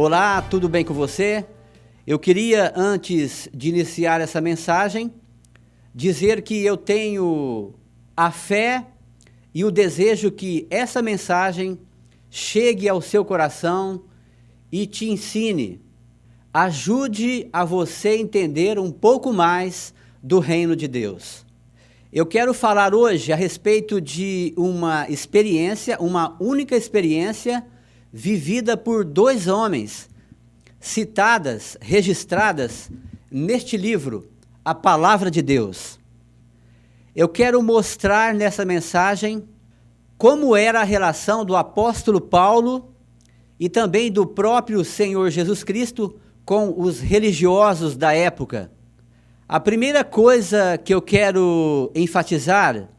Olá, tudo bem com você? Eu queria, antes de iniciar essa mensagem, dizer que eu tenho a fé e o desejo que essa mensagem chegue ao seu coração e te ensine, ajude a você entender um pouco mais do reino de Deus. Eu quero falar hoje a respeito de uma experiência, uma única experiência vivida por dois homens, citadas, registradas neste livro, a Palavra de Deus. Eu quero mostrar nessa mensagem como era a relação do apóstolo Paulo e também do próprio Senhor Jesus Cristo com os religiosos da época. A primeira coisa que eu quero enfatizar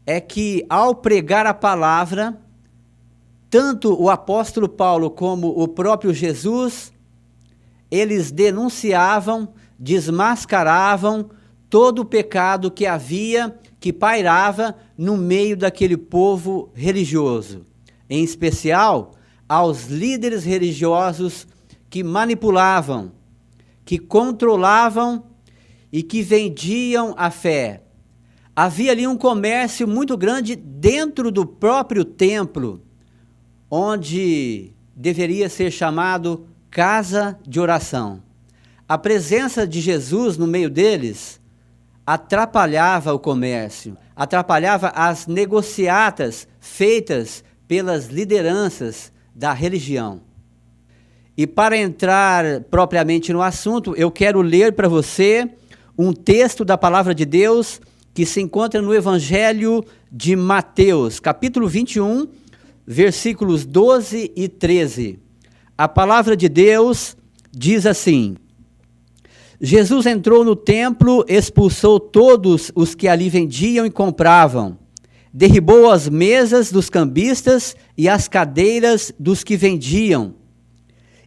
é que, ao pregar a palavra, tanto o apóstolo Paulo como o próprio Jesus, eles denunciavam, desmascaravam todo o pecado que havia, que pairava no meio daquele povo religioso, em especial aos líderes religiosos que manipulavam, que controlavam e que vendiam a fé. Havia ali um comércio muito grande dentro do próprio templo, onde deveria ser chamado casa de oração. A presença de Jesus no meio deles atrapalhava o comércio, atrapalhava as negociatas feitas pelas lideranças da religião. E para entrar propriamente no assunto, eu quero ler para você um texto da Palavra de Deus que se encontra no Evangelho de Mateus, capítulo 21, versículos 12 e 13. A Palavra de Deus diz assim: Jesus entrou no templo, expulsou todos os que ali vendiam e compravam, derribou as mesas dos cambistas e as cadeiras dos que vendiam.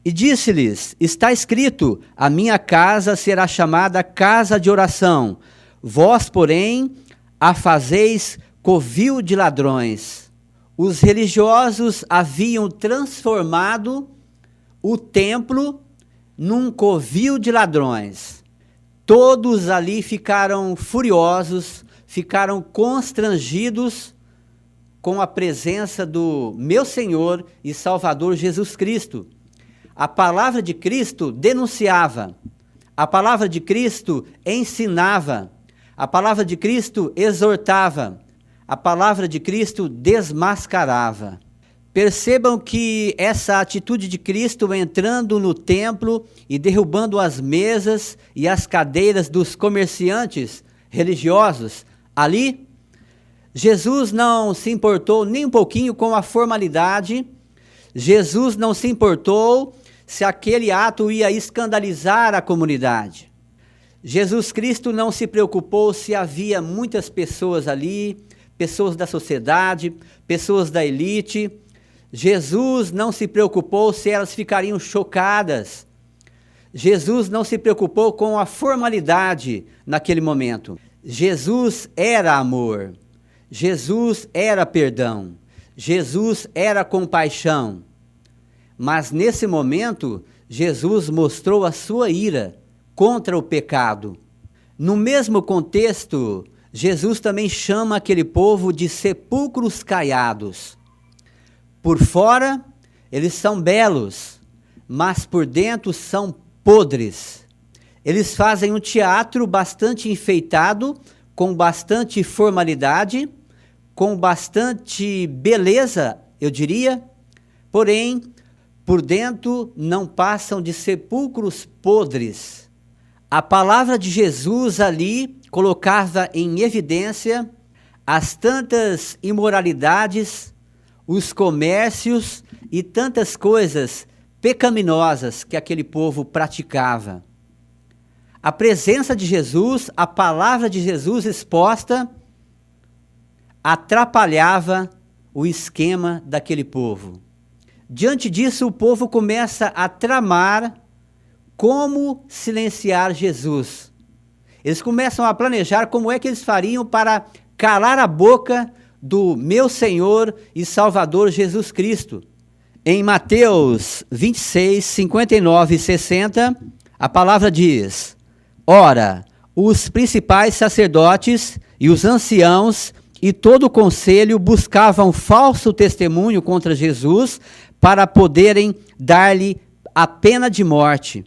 E disse-lhes: está escrito, a minha casa será chamada casa de oração, vós, porém, a fazeis covil de ladrões. Os religiosos haviam transformado o templo num covil de ladrões. Todos ali ficaram furiosos, ficaram constrangidos com a presença do meu Senhor e Salvador Jesus Cristo. A palavra de Cristo denunciava, a palavra de Cristo ensinava, a palavra de Cristo exortava, a palavra de Cristo desmascarava. Percebam que essa atitude de Cristo entrando no templo e derrubando as mesas e as cadeiras dos comerciantes religiosos ali, Jesus não se importou nem um pouquinho com a formalidade, Jesus não se importou se aquele ato ia escandalizar a comunidade. Jesus Cristo não se preocupou se havia muitas pessoas ali, pessoas da sociedade, pessoas da elite. Jesus não se preocupou se elas ficariam chocadas. Jesus não se preocupou com a formalidade naquele momento. Jesus era amor. Jesus era perdão. Jesus era compaixão. Mas nesse momento, Jesus mostrou a sua ira contra o pecado. No mesmo contexto, Jesus também chama aquele povo de sepulcros caiados. Por fora, eles são belos, mas por dentro são podres. Eles fazem um teatro bastante enfeitado, com bastante formalidade, com bastante beleza, eu diria, porém, por dentro não passam de sepulcros podres. A palavra de Jesus ali colocava em evidência as tantas imoralidades, os comércios e tantas coisas pecaminosas que aquele povo praticava. A presença de Jesus, a palavra de Jesus exposta, atrapalhava o esquema daquele povo. Diante disso, o povo começa a tramar como silenciar Jesus. Eles começam a planejar como é que eles fariam para calar a boca do meu Senhor e Salvador Jesus Cristo. Em Mateus 26, 59 e 60, a palavra diz: Ora, os principais sacerdotes e os anciãos e todo o conselho buscavam falso testemunho contra Jesus para poderem dar-lhe a pena de morte.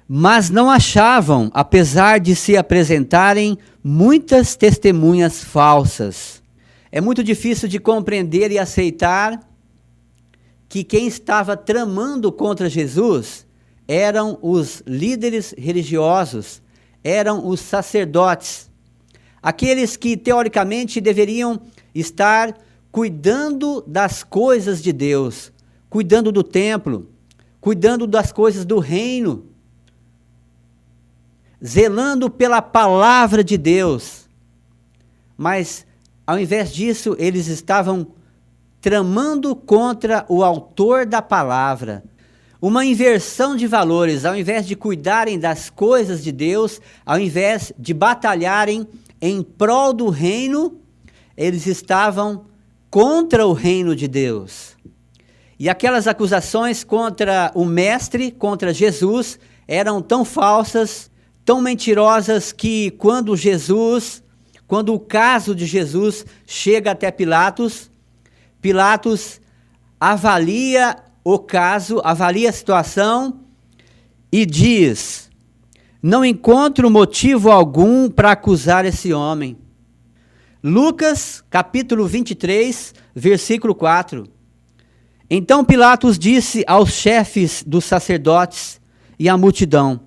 Mas não achavam, apesar de se apresentarem muitas testemunhas falsas. É muito difícil de compreender e aceitar que quem estava tramando contra Jesus eram os líderes religiosos, eram os sacerdotes, aqueles que teoricamente deveriam estar cuidando das coisas de Deus, cuidando do templo, cuidando das coisas do reino, zelando pela palavra de Deus. Mas, ao invés disso, eles estavam tramando contra o autor da palavra. Uma inversão de valores. Ao invés de cuidarem das coisas de Deus, ao invés de batalharem em prol do reino, eles estavam contra o reino de Deus. E aquelas acusações contra o Mestre, contra Jesus, eram tão falsas, tão mentirosas, que quando o caso de Jesus chega até Pilatos, Pilatos avalia o caso, avalia a situação e diz: não encontro motivo algum para acusar esse homem. Lucas, capítulo 23, versículo 4. Então Pilatos disse aos chefes dos sacerdotes e à multidão: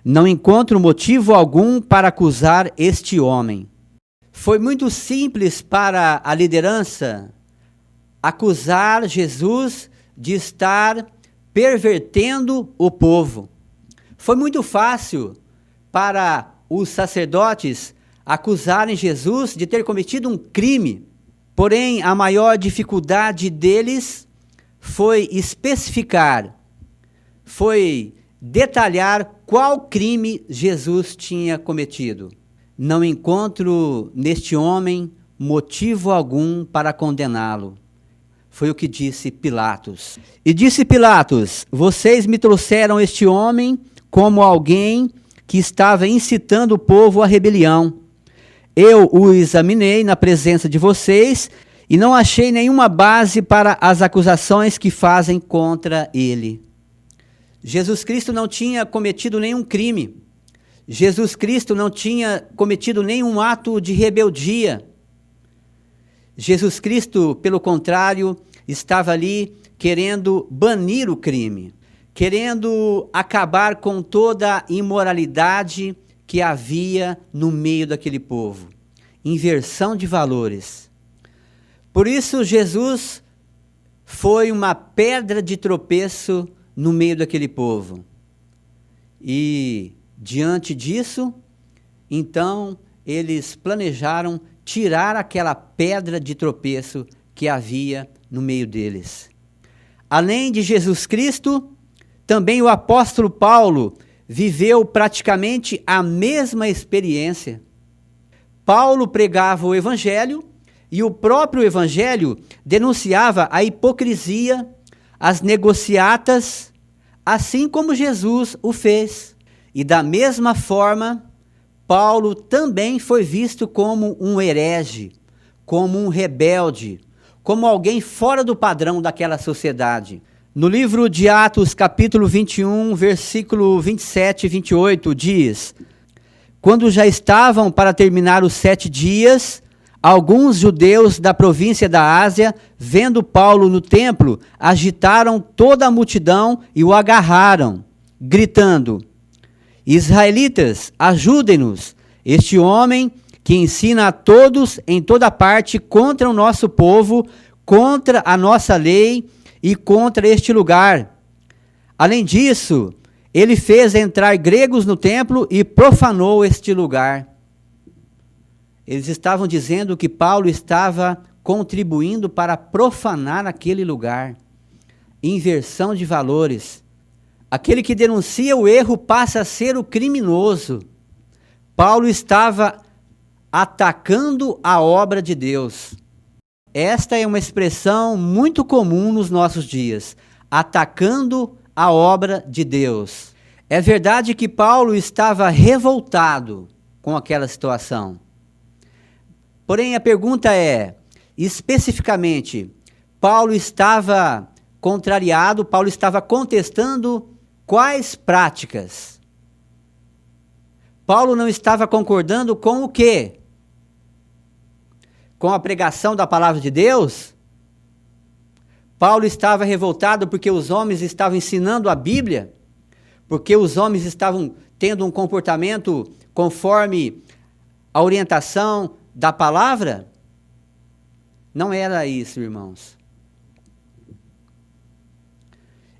não encontro motivo algum para acusar este homem. Foi muito simples para a liderança acusar Jesus de estar pervertendo o povo. Foi muito fácil para os sacerdotes acusarem Jesus de ter cometido um crime. Porém, a maior dificuldade deles foi especificar, foi detalhar qual crime Jesus tinha cometido. Não encontro neste homem motivo algum para condená-lo. Foi o que disse Pilatos. E disse Pilatos: vocês me trouxeram este homem como alguém que estava incitando o povo à rebelião. Eu o examinei na presença de vocês e não achei nenhuma base para as acusações que fazem contra ele. Jesus Cristo não tinha cometido nenhum crime. Jesus Cristo não tinha cometido nenhum ato de rebeldia. Jesus Cristo, pelo contrário, estava ali querendo banir o crime, querendo acabar com toda a imoralidade que havia no meio daquele povo. Inversão de valores. Por isso, Jesus foi uma pedra de tropeço no meio daquele povo. E, diante disso, então, eles planejaram tirar aquela pedra de tropeço que havia no meio deles. Além de Jesus Cristo, também o apóstolo Paulo viveu praticamente a mesma experiência. Paulo pregava o evangelho e o próprio evangelho denunciava a hipocrisia, as negociatas, assim como Jesus o fez. E da mesma forma, Paulo também foi visto como um herege, como um rebelde, como alguém fora do padrão daquela sociedade. No livro de Atos, capítulo 21, versículo 27 e 28, diz: quando já estavam para terminar os 7 dias, alguns judeus da província da Ásia, vendo Paulo no templo, agitaram toda a multidão e o agarraram, gritando: Israelitas, ajudem-nos, este homem que ensina a todos em toda parte contra o nosso povo, contra a nossa lei e contra este lugar. Além disso, ele fez entrar gregos no templo e profanou este lugar. Eles estavam dizendo que Paulo estava contribuindo para profanar aquele lugar. Inversão de valores. Aquele que denuncia o erro passa a ser o criminoso. Paulo estava atacando a obra de Deus. Esta é uma expressão muito comum nos nossos dias. atacando a obra de Deus. É verdade que Paulo estava revoltado com aquela situação. Porém, a pergunta é, especificamente, Paulo estava contrariado, Paulo estava contestando quais práticas? Paulo não estava concordando com o quê? Com a pregação da palavra de Deus? Paulo estava revoltado porque os homens estavam ensinando a Bíblia? Porque os homens estavam tendo um comportamento conforme a orientação da palavra? Não era isso, irmãos.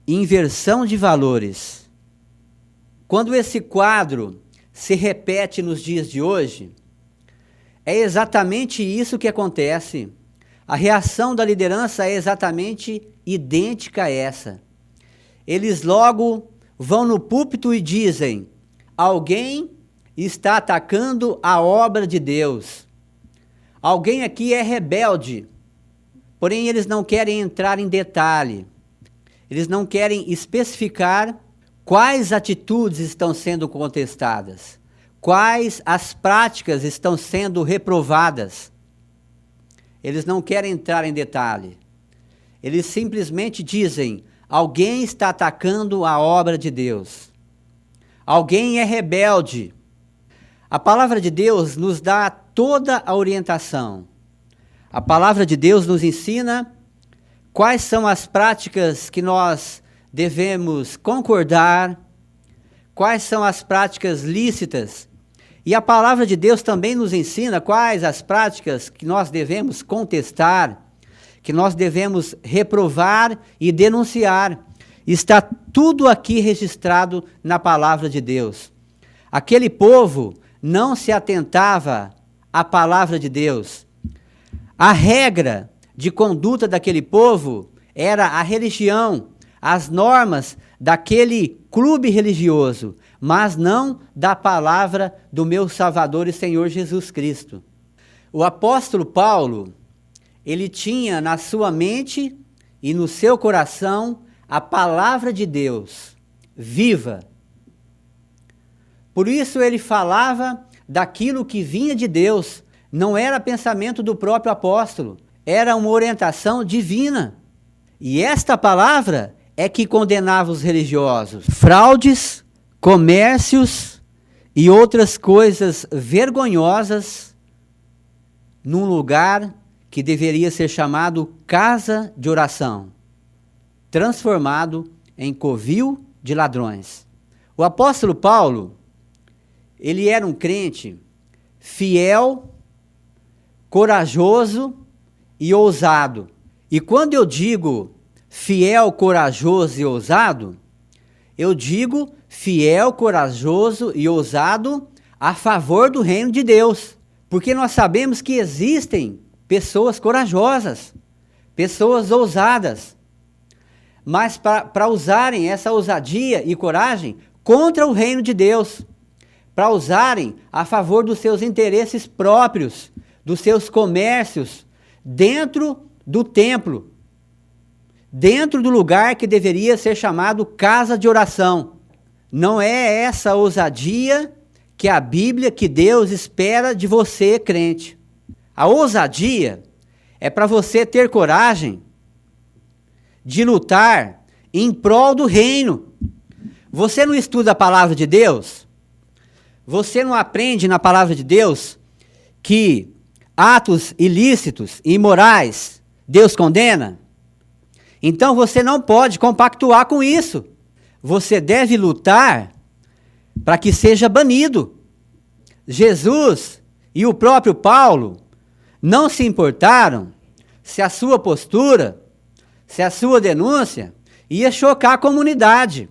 Inversão de valores. Quando esse quadro se repete nos dias de hoje, é exatamente isso que acontece. A reação da liderança é exatamente idêntica a essa. Eles logo vão no púlpito e dizem: alguém está atacando a obra de Deus. Alguém aqui é rebelde. Porém, eles não querem entrar em detalhe. Eles não querem especificar quais atitudes estão sendo contestadas, quais as práticas estão sendo reprovadas. Eles não querem entrar em detalhe. Eles simplesmente dizem: alguém está atacando a obra de Deus. Alguém é rebelde. A palavra de Deus nos dá toda a orientação. A palavra de Deus nos ensina quais são as práticas que nós devemos concordar, quais são as práticas lícitas. E a palavra de Deus também nos ensina quais as práticas que nós devemos contestar, que nós devemos reprovar e denunciar. Está tudo aqui registrado na palavra de Deus. Aquele povo não se atentava à palavra de Deus. A regra de conduta daquele povo era a religião, as normas daquele clube religioso, mas não da palavra do meu Salvador e Senhor Jesus Cristo. O apóstolo Paulo, ele tinha na sua mente e no seu coração a palavra de Deus, viva. Por isso ele falava daquilo que vinha de Deus, não era pensamento do próprio apóstolo, era uma orientação divina. E esta palavra é que condenava os religiosos. Fraudes, comércios e outras coisas vergonhosas num lugar que deveria ser chamado casa de oração, transformado em covil de ladrões. O apóstolo Paulo, ele era um crente fiel, corajoso e ousado. E quando eu digo fiel, corajoso e ousado, eu digo fiel, corajoso e ousado a favor do reino de Deus. Porque nós sabemos que existem pessoas corajosas, pessoas ousadas, mas para usarem essa ousadia e coragem contra o reino de Deus, para usarem a favor dos seus interesses próprios, dos seus comércios, dentro do templo, dentro do lugar que deveria ser chamado casa de oração. Não é essa ousadia que a Bíblia, que Deus espera de você, crente. A ousadia é para você ter coragem de lutar em prol do reino. Você não estuda a palavra de Deus? Você não aprende na palavra de Deus que atos ilícitos e imorais Deus condena? Então você não pode compactuar com isso. Você deve lutar para que seja banido. Jesus e o próprio Paulo não se importaram se a sua postura, se a sua denúncia ia chocar a comunidade.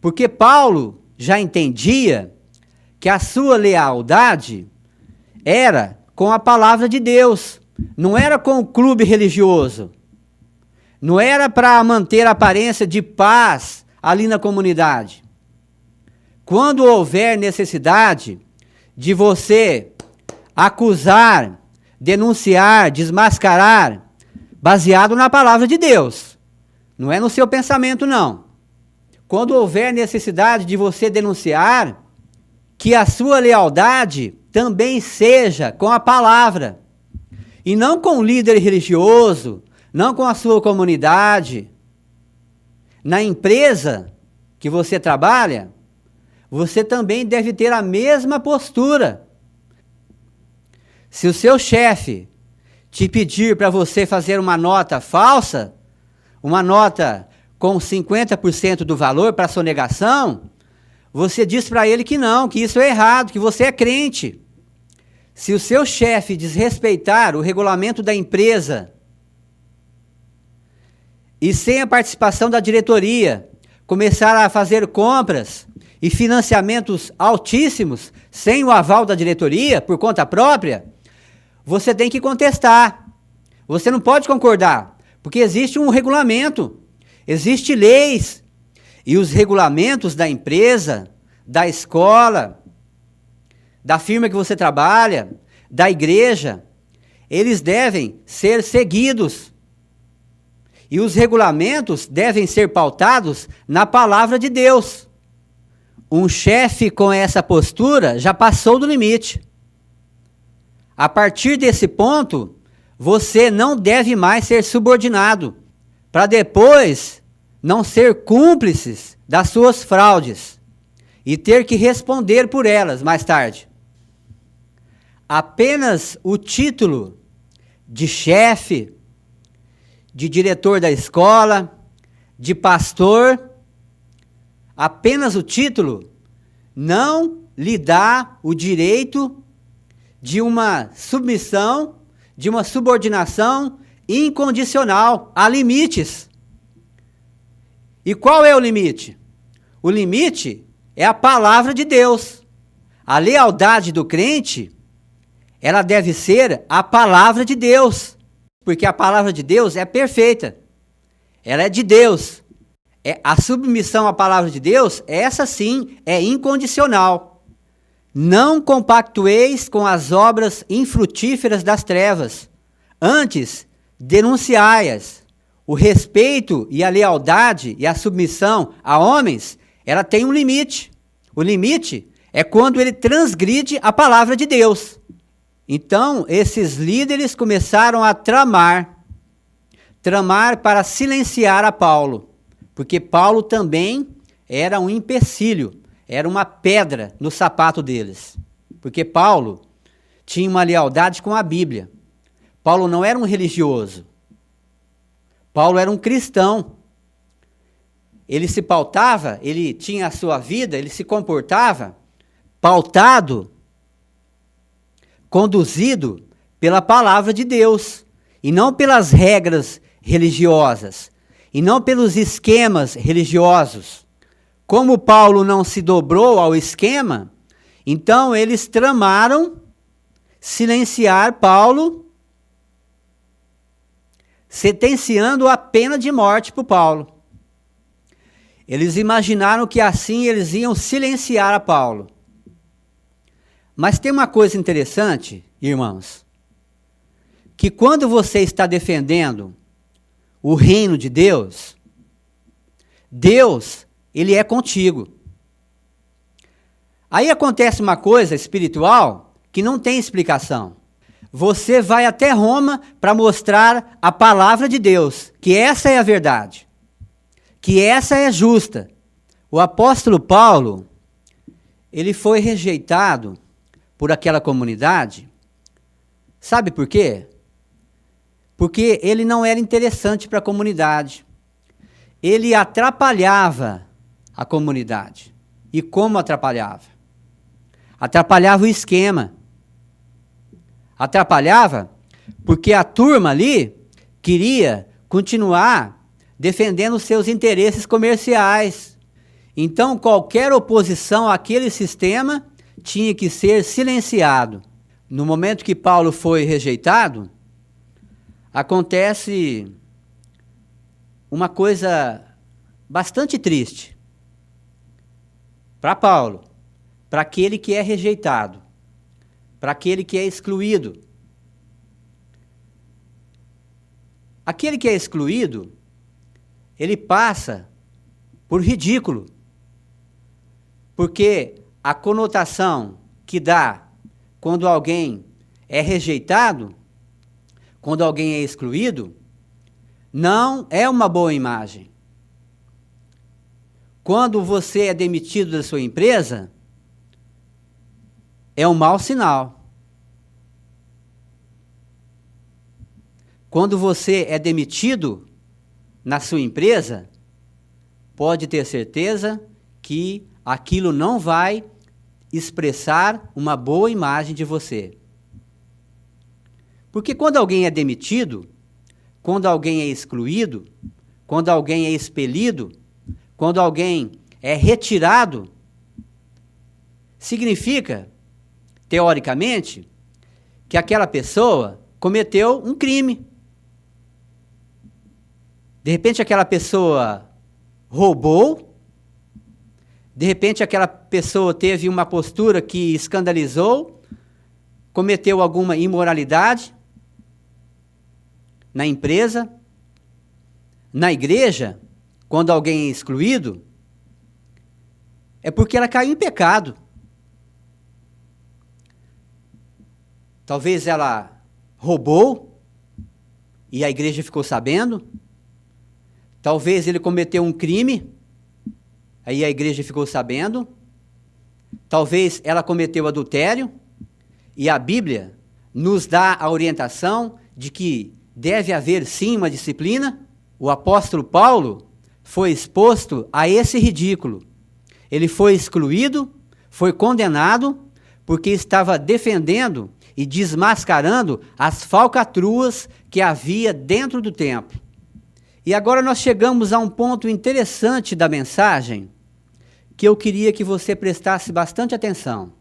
Porque Paulo já entendia que a sua lealdade era com a palavra de Deus, não era com o clube religioso, não era para manter a aparência de paz ali na comunidade. Quando houver necessidade de você acusar, denunciar, desmascarar, baseado na palavra de Deus, Não é no seu pensamento, não. Quando houver necessidade de você denunciar, que a sua lealdade também seja com a palavra, e não com o líder religioso, não com a sua comunidade. Na empresa que você trabalha, você também deve ter a mesma postura. Se o seu chefe te pedir para você fazer uma nota falsa, uma nota com 50% do valor para sonegação, você diz para ele que não, que isso é errado, que você é crente. Se o seu chefe desrespeitar o regulamento da empresa e sem a participação da diretoria, começar a fazer compras e financiamentos altíssimos, sem o aval da diretoria, por conta própria, você tem que contestar. Você não pode concordar, porque existe um regulamento, existem leis, e os regulamentos da empresa, da escola, da firma que você trabalha, da igreja, eles devem ser seguidos. E os regulamentos devem ser pautados na palavra de Deus. Um chefe com essa postura já passou do limite. A partir desse ponto, você não deve mais ser subordinado, para depois não ser cúmplices das suas fraudes e ter que responder por elas mais tarde. Apenas o título de chefe, de diretor da escola, de pastor, apenas o título não lhe dá o direito de uma submissão, de uma subordinação incondicional. Há limites. E qual é o limite? O limite é a palavra de Deus. A lealdade do crente, ela deve ser a palavra de Deus, porque a palavra de Deus é perfeita. Ela é de Deus. A submissão à palavra de Deus, essa sim, é incondicional. Não compactueis com as obras infrutíferas das trevas. Antes, denunciai-as. O respeito e a lealdade e a submissão a homens, ela tem um limite. O limite é quando ele transgride a palavra de Deus. Então, esses líderes começaram a tramar para silenciar a Paulo, porque Paulo também era um empecilho, era uma pedra no sapato deles, porque Paulo tinha uma lealdade com a Bíblia. Paulo não era um religioso, Paulo era um cristão. Ele se pautava, ele tinha a sua vida, ele se comportava pautado, conduzido pela palavra de Deus, e não pelas regras religiosas, e não pelos esquemas religiosos. Como Paulo não se dobrou ao esquema, então eles tramaram silenciar Paulo, sentenciando a pena de morte para Paulo. Eles imaginaram que assim eles iam silenciar a Paulo. Mas tem uma coisa interessante, irmãos, que quando você está defendendo o reino de Deus, Deus, ele é contigo. Aí acontece uma coisa espiritual que não tem explicação. Você vai até Roma para mostrar a palavra de Deus, que essa é a verdade, que essa é justa. O apóstolo Paulo, ele foi rejeitado por aquela comunidade. Sabe por quê? Porque ele não era interessante para a comunidade. Ele atrapalhava a comunidade. E como atrapalhava? Atrapalhava o esquema. Atrapalhava porque a turma ali queria continuar defendendo seus interesses comerciais. Então, qualquer oposição àquele sistema tinha que ser silenciado. No momento que Paulo foi rejeitado, acontece uma coisa bastante triste para Paulo, para aquele que é rejeitado, para aquele que é excluído. Aquele que é excluído, ele passa por ridículo. Porque a conotação que dá quando alguém é rejeitado, quando alguém é excluído, não é uma boa imagem. Quando você é demitido da sua empresa, é um mau sinal. Quando você é demitido na sua empresa, pode ter certeza que aquilo não vai expressar uma boa imagem de você. Porque quando alguém é demitido, quando alguém é excluído, quando alguém é expelido, quando alguém é retirado, significa, teoricamente, que aquela pessoa cometeu um crime. De repente aquela pessoa roubou, de repente aquela pessoa teve uma postura que escandalizou, cometeu alguma imoralidade na empresa, na igreja. Quando alguém é excluído, é porque ela caiu em pecado. Talvez ela roubou e a igreja ficou sabendo. Talvez ele cometeu um crime, aí a igreja ficou sabendo. Talvez ela cometeu adultério e a Bíblia nos dá a orientação de que deve haver sim uma disciplina. O apóstolo Paulo foi exposto a esse ridículo. Ele foi excluído, foi condenado, porque estava defendendo e desmascarando as falcatruas que havia dentro do templo. E agora nós chegamos a um ponto interessante da mensagem, que eu queria que você prestasse bastante atenção.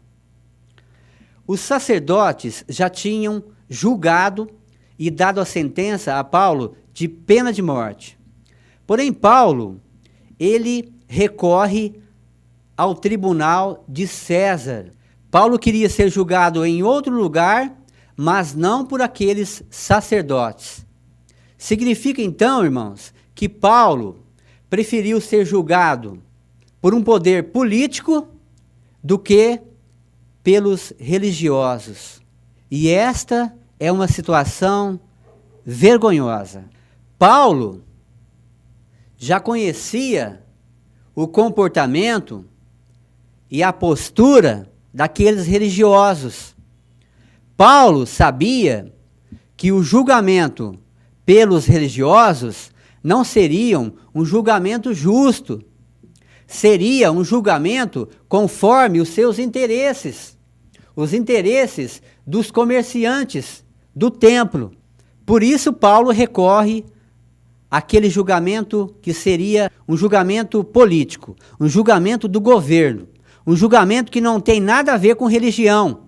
Os sacerdotes já tinham julgado e dado a sentença a Paulo de pena de morte. Porém, Paulo, ele recorre ao tribunal de César. Paulo queria ser julgado em outro lugar, mas não por aqueles sacerdotes. Significa então, irmãos, que Paulo preferiu ser julgado por um poder político do que pelos religiosos. E esta é uma situação vergonhosa. Paulo já conhecia o comportamento e a postura daqueles religiosos. Paulo sabia que o julgamento pelos religiosos não seria um julgamento justo, seria um julgamento conforme os seus interesses, os interesses dos comerciantes do templo. Por isso Paulo recorre àquele julgamento que seria um julgamento político, um julgamento do governo, um julgamento que não tem nada a ver com religião,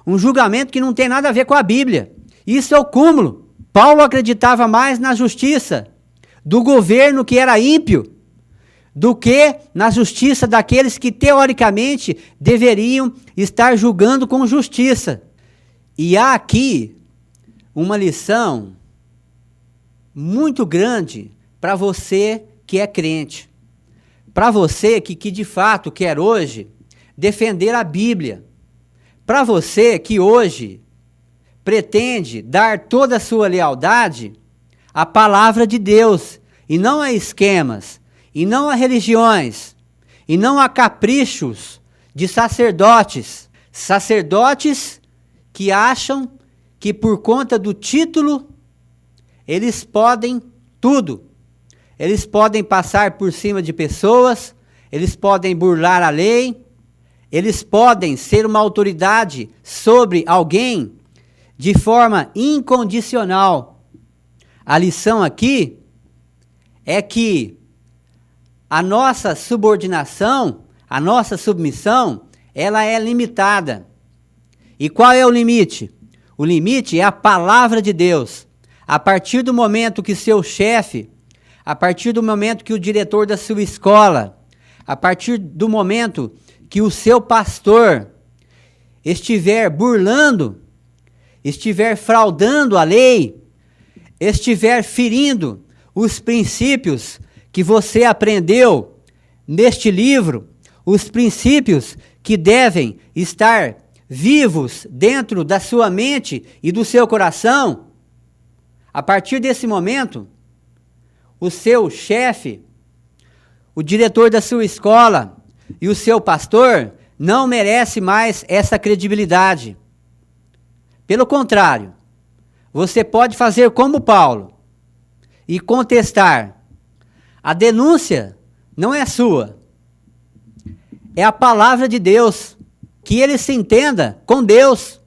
um julgamento que não tem nada a ver com a Bíblia. Isso é o cúmulo. Paulo acreditava mais na justiça do governo que era ímpio do que na justiça daqueles que teoricamente deveriam estar julgando com justiça. E há aqui uma lição muito grande para você que é crente, para você que de fato quer hoje defender a Bíblia, para você que hoje pretende dar toda a sua lealdade à palavra de Deus, e não a esquemas, e não a religiões, e não a caprichos de sacerdotes que acham que por conta do título eles podem tudo. Eles podem passar por cima de pessoas, eles podem burlar a lei, eles podem ser uma autoridade sobre alguém de forma incondicional. A lição aqui é que a nossa subordinação, a nossa submissão, ela é limitada. E qual é o limite? O limite é a palavra de Deus. A partir do momento que seu chefe, a partir do momento que o diretor da sua escola, a partir do momento que o seu pastor estiver burlando, estiver fraudando a lei, estiver ferindo os princípios que você aprendeu neste livro, os princípios que devem estar vivos dentro da sua mente e do seu coração, a partir desse momento, o seu chefe, o diretor da sua escola e o seu pastor não merece mais essa credibilidade. Pelo contrário, você pode fazer como Paulo e contestar. A denúncia não é sua, é a palavra de Deus, que ele se entenda com Deus.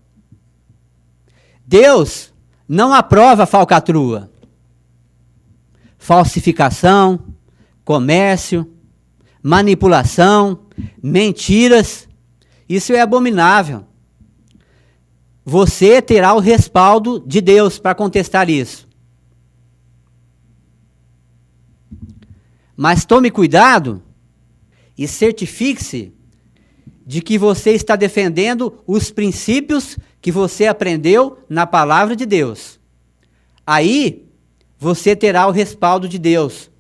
Deus não aprova falcatrua, falsificação, comércio, manipulação, mentiras. Isso é abominável. Você terá o respaldo de Deus para contestar isso. Mas tome cuidado e certifique-se de que você está defendendo os princípios que você aprendeu na palavra de Deus. Aí, você terá o respaldo de Deus.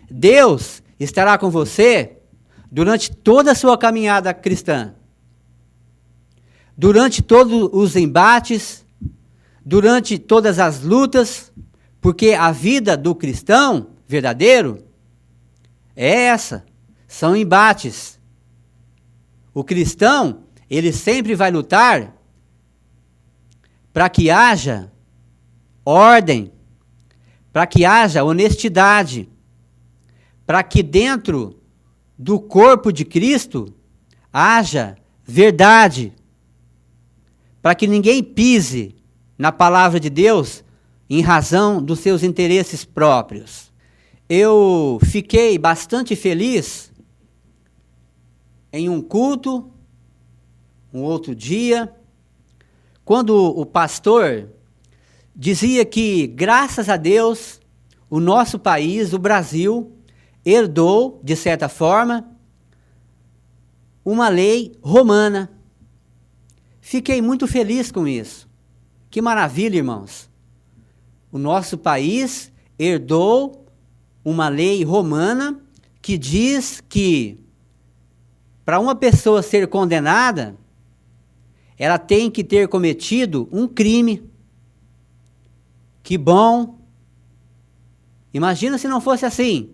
Deus estará com você durante toda a sua caminhada cristã. Durante todos os embates, durante todas as lutas, porque a vida do cristão verdadeiro é essa, são embates. O cristão, ele sempre vai lutar para que haja ordem, para que haja honestidade, para que dentro do corpo de Cristo haja verdade, para que ninguém pise na palavra de Deus em razão dos seus interesses próprios. Eu fiquei bastante feliz em um culto, um outro dia, quando o pastor dizia que, graças a Deus, o nosso país, o Brasil, herdou, de certa forma, uma lei romana. Fiquei muito feliz com isso. Que maravilha, irmãos. O nosso país herdou uma lei romana que diz que, para uma pessoa ser condenada, ela tem que ter cometido um crime. Que bom! Imagina se não fosse assim.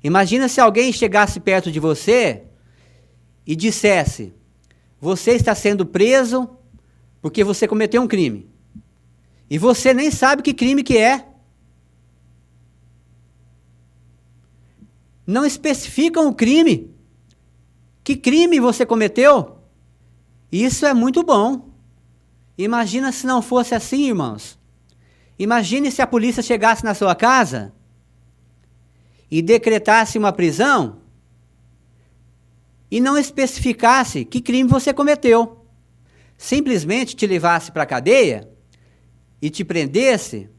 Imagina se alguém chegasse perto de você e dissesse: você está sendo preso porque você cometeu um crime. E você nem sabe que crime que é. Não especificam o crime. Que crime você cometeu? Isso é muito bom. Imagina se não fosse assim, irmãos. Imagine se a polícia chegasse na sua casa e decretasse uma prisão e não especificasse que crime você cometeu. Simplesmente te levasse para a cadeia e te prendesse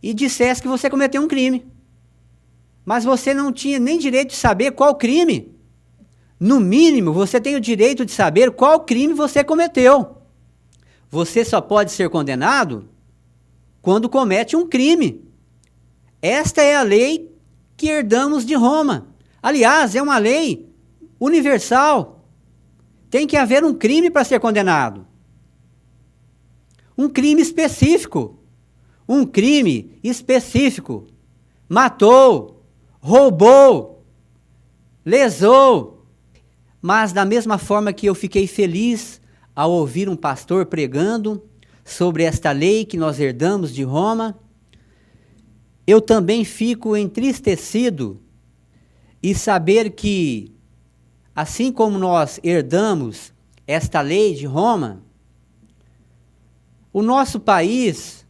e dissesse que você cometeu um crime. Mas você não tinha nem direito de saber qual crime. No mínimo, você tem o direito de saber qual crime você cometeu. Você só pode ser condenado quando comete um crime. Esta é a lei que herdamos de Roma. Aliás, é uma lei universal. Tem que haver um crime para ser condenado. Um crime específico. Um crime específico. Matou, roubou, lesou. Mas da mesma forma que eu fiquei feliz ao ouvir um pastor pregando sobre esta lei que nós herdamos de Roma, eu também fico entristecido e saber que, assim como nós herdamos esta lei de Roma, o nosso país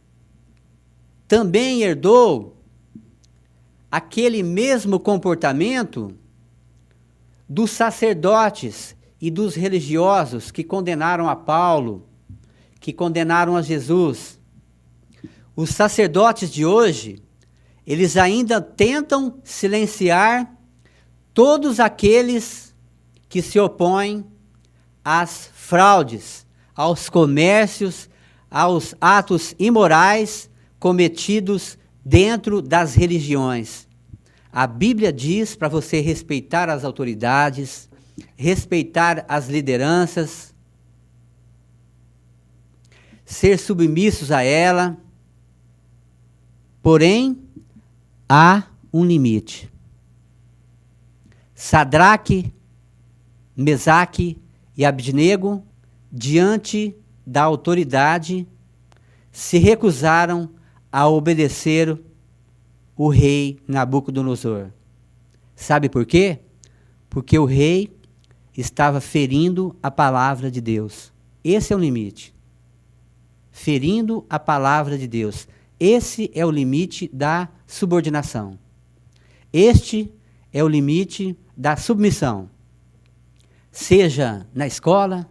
também herdou aquele mesmo comportamento dos sacerdotes e dos religiosos que condenaram a Paulo, que condenaram a Jesus. Os sacerdotes de hoje, eles ainda tentam silenciar todos aqueles que se opõem às fraudes, aos comércios, aos atos imorais cometidos dentro das religiões. A Bíblia diz para você respeitar as autoridades, respeitar as lideranças, ser submissos a ela. Porém, há um limite. Sadraque, Mesaque e Abednego, diante da autoridade, se recusaram a obedecer o rei Nabucodonosor. Sabe por quê? Porque o rei estava ferindo a palavra de Deus. Esse é o limite. Ferindo a palavra de Deus. Esse é o limite da subordinação. Este é o limite da submissão. Seja na escola,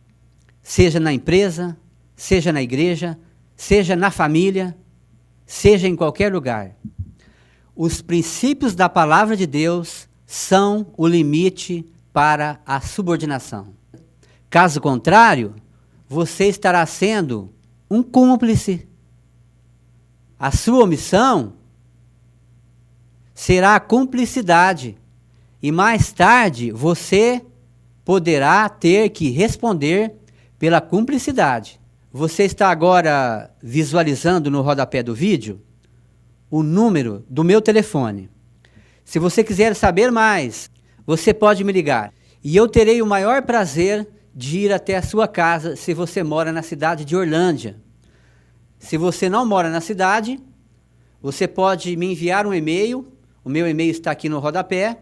seja na empresa, seja na igreja, seja na família, seja em qualquer lugar. Os princípios da palavra de Deus são o limite para a subordinação. Caso contrário, você estará sendo um cúmplice. A sua omissão será a cumplicidade. E mais tarde você poderá ter que responder pela cumplicidade. Você está agora visualizando no rodapé do vídeo o número do meu telefone. Se você quiser saber mais, você pode me ligar. E eu terei o maior prazer de ir até a sua casa se você mora na cidade de Orlândia. Se você não mora na cidade, você pode me enviar um e-mail. O meu e-mail está aqui no rodapé,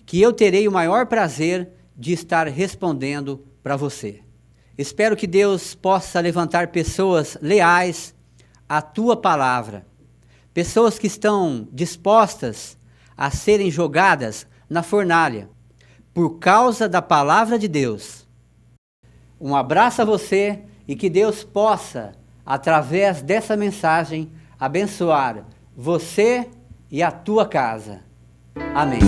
que eu terei o maior prazer de estar respondendo para você. Espero que Deus possa levantar pessoas leais à tua palavra. Pessoas que estão dispostas a serem jogadas na fornalha por causa da palavra de Deus. Um abraço a você e que Deus possa, através dessa mensagem, abençoar você e a tua casa. Amém.